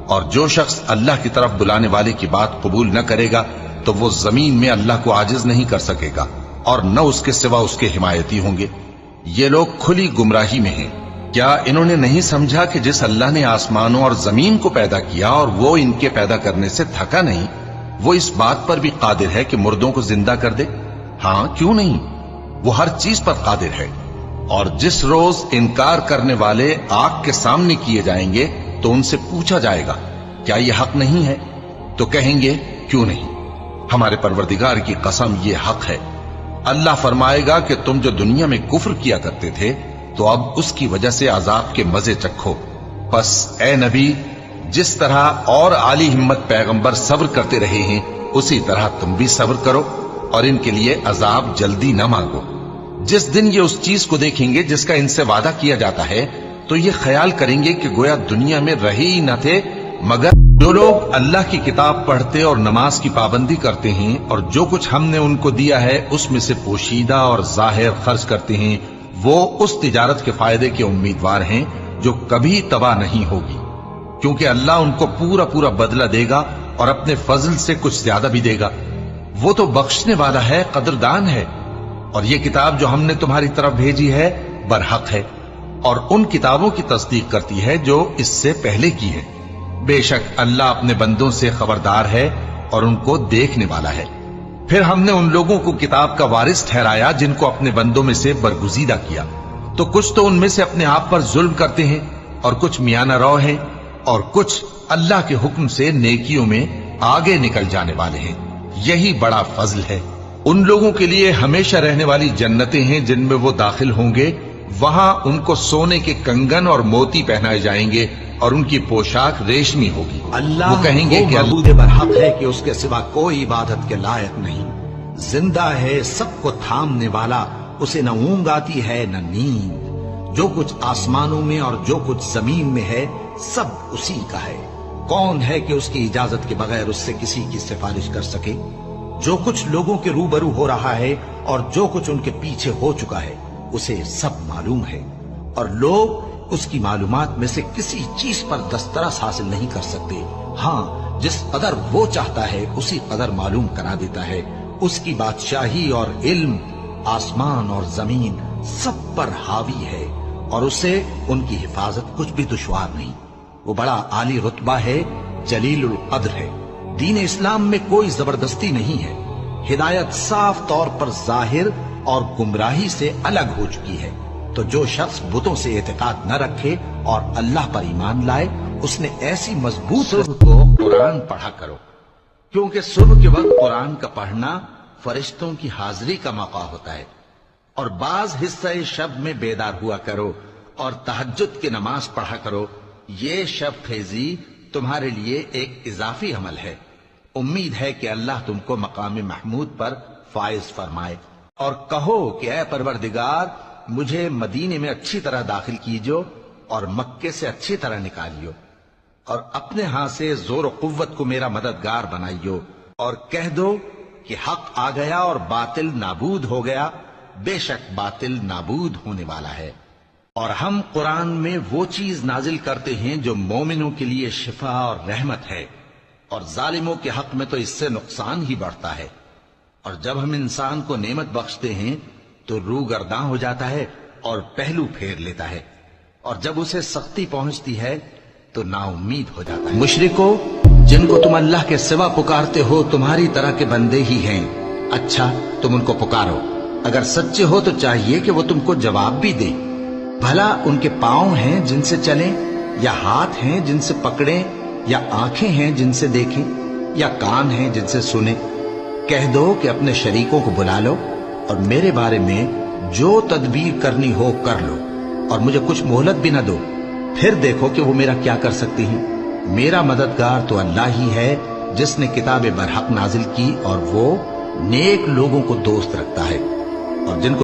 اور جو شخص اللہ کی طرف بلانے والے کی بات قبول نہ کرے گا تو وہ زمین میں اللہ کو عاجز نہیں کر سکے گا اور نہ اس کے سوا اس کے حمایتی ہوں گے۔ یہ لوگ کھلی گمراہی میں ہیں۔ کیا انہوں نے نہیں سمجھا کہ جس اللہ نے آسمانوں اور زمین کو پیدا کیا اور وہ ان کے پیدا کرنے سے تھکا نہیں، وہ اس بات پر بھی قادر ہے کہ مردوں کو زندہ کر دے؟ ہاں، کیوں نہیں، وہ ہر چیز پر قادر ہے۔ اور جس روز انکار کرنے والے آگ کے سامنے کیے جائیں گے تو ان سے پوچھا جائے گا کیا یہ حق نہیں ہے؟ تو کہیں گے کیوں نہیں، ہمارے پروردگار کی قسم یہ حق ہے۔ اللہ فرمائے گا کہ تم جو دنیا میں کفر کیا کرتے تھے تو اب اس کی وجہ سے عذاب کے مزے چکھو۔ پس اے نبی، جس طرح اور عالی ہمت پیغمبر صبر کرتے رہے ہیں اسی طرح تم بھی صبر کرو اور ان کے لیے عذاب جلدی نہ مانگو۔ جس دن یہ اس چیز کو دیکھیں گے جس کا ان سے وعدہ کیا جاتا ہے تو یہ خیال کریں گے کہ گویا دنیا میں رہے ہی نہ تھے، مگر جو لوگ اللہ کی کتاب پڑھتے اور نماز کی پابندی کرتے ہیں اور جو کچھ ہم نے ان کو دیا ہے اس میں سے پوشیدہ اور ظاہر خرچ کرتے ہیں، وہ اس تجارت کے فائدے کے امیدوار ہیں جو کبھی تباہ نہیں ہوگی، کیونکہ اللہ ان کو پورا پورا بدلہ دے گا اور اپنے فضل سے کچھ زیادہ بھی دے گا۔ وہ تو بخشنے والا ہے، قدردان ہے۔ اور یہ کتاب جو ہم نے تمہاری طرف بھیجی ہے برحق ہے اور ان کتابوں کی تصدیق کرتی ہے جو اس سے پہلے کی ہے۔ بے شک اللہ اپنے بندوں سے خبردار ہے اور ان کو دیکھنے والا ہے۔ پھر ہم نے ان لوگوں کو کتاب کا وارث ٹھہرایا جن کو اپنے بندوں میں سے برگزیدہ کیا، تو کچھ تو ان میں سے اپنے آپ پر ظلم کرتے ہیں اور کچھ میانہ رو ہیں اور کچھ اللہ کے حکم سے نیکیوں میں آگے نکل جانے والے ہیں۔ یہی بڑا فضل ہے۔ ان لوگوں کے لیے ہمیشہ رہنے والی جنتیں ہیں جن میں وہ داخل ہوں گے، وہاں ان کو سونے کے کنگن اور موتی پہنائے جائیں گے اور ان کی پوشاک ریشمی ہوگی۔ اللہ وہ کہیں گے کہ معبود برحق ہے کہ اس کے سوا کوئی عبادت کے لائق نہیں، زندہ ہے، سب کو تھامنے والا، اسے نہ اونگ آتی ہے نہ نیند۔ جو کچھ آسمانوں میں اور جو کچھ زمین میں ہے سب اسی کا ہے۔ کون ہے کہ اس کی اجازت کے بغیر اس سے کسی کی سفارش کر سکے؟ جو کچھ لوگوں کے روبرو ہو رہا ہے اور جو کچھ ان کے پیچھے ہو چکا ہے اسے سب معلوم ہے، اور لوگ اس کی معلومات میں سے کسی چیز پر دسترس حاصل نہیں کر سکتے۔ ہاں، جس قدر وہ چاہتا ہے اسی قدر معلوم کرا دیتا ہے۔ اس کی بادشاہی اور علم آسمان اور زمین سب پر حاوی ہے اور اسے ان کی حفاظت کچھ بھی دشوار نہیں۔ وہ بڑا عالی رتبہ ہے، جلیل القدر ہے۔ دین اسلام میں کوئی زبردستی نہیں ہے۔ ہدایت صاف طور پر ظاہر اور گمراہی سے الگ ہو چکی ہے۔ تو جو شخص بتوں سے اعتقاد نہ رکھے اور اللہ پر ایمان لائے، اس نے ایسی مضبوط صبح کو قرآن پڑھا کرو، کیونکہ صبح کے وقت قرآن کا پڑھنا فرشتوں کی حاضری کا موقع ہوتا ہے۔ اور بعض حصہ شب میں بیدار ہوا کرو اور تہجد کی نماز پڑھا کرو۔ یہ شب خیزی تمہارے لیے ایک اضافی عمل ہے۔ امید ہے کہ اللہ تم کو مقام محمود پر فائز فرمائے۔ اور کہو کہ اے پروردگار، مجھے مدینے میں اچھی طرح داخل کیجو اور مکے سے اچھی طرح نکالیو، اور اپنے ہاں سے زور و قوت کو میرا مددگار بنائیو، اور کہہ دو کہ حق آ گیا اور باطل نابود ہو گیا، بے شک باطل نابود ہونے والا ہے۔ اور ہم قرآن میں وہ چیز نازل کرتے ہیں جو مومنوں کے لیے شفا اور رحمت ہے، اور ظالموں کے حق میں تو اس سے نقصان ہی بڑھتا ہے۔ اور جب ہم انسان کو نعمت بخشتے ہیں تو روح گرداں ہو جاتا ہے اور پہلو پھیر لیتا ہے، اور جب اسے سختی پہنچتی ہے تو نا امید ہو جاتا ہے۔ مشرکو، جن کو تم اللہ کے سوا پکارتے ہو تمہاری طرح کے بندے ہی ہیں، اچھا تم ان کو پکارو، اگر سچے ہو تو چاہیے کہ وہ تم کو جواب بھی دے۔ بھلا ان کے پاؤں ہیں جن سے چلیں، یا ہاتھ ہیں جن سے پکڑیں، یا آنکھیں ہیں جن سے دیکھیں، یا کان ہیں جن سے سنیں؟ کہہ دو کہ اپنے شریکوں کو بلا لو اور میرے بارے میں جو تدبیر کرنی ہو کر لو، اور مجھے کچھ مہلت بھی نہ دو، پھر دیکھو کہ وہ میرا کیا کر سکتی ہیں۔ میرا مددگار تو اللہ ہی ہے جس نے کتاب برحق نازل کی، اور وہ نیک لوگوں کو دوست رکھتا ہے، اور جن کو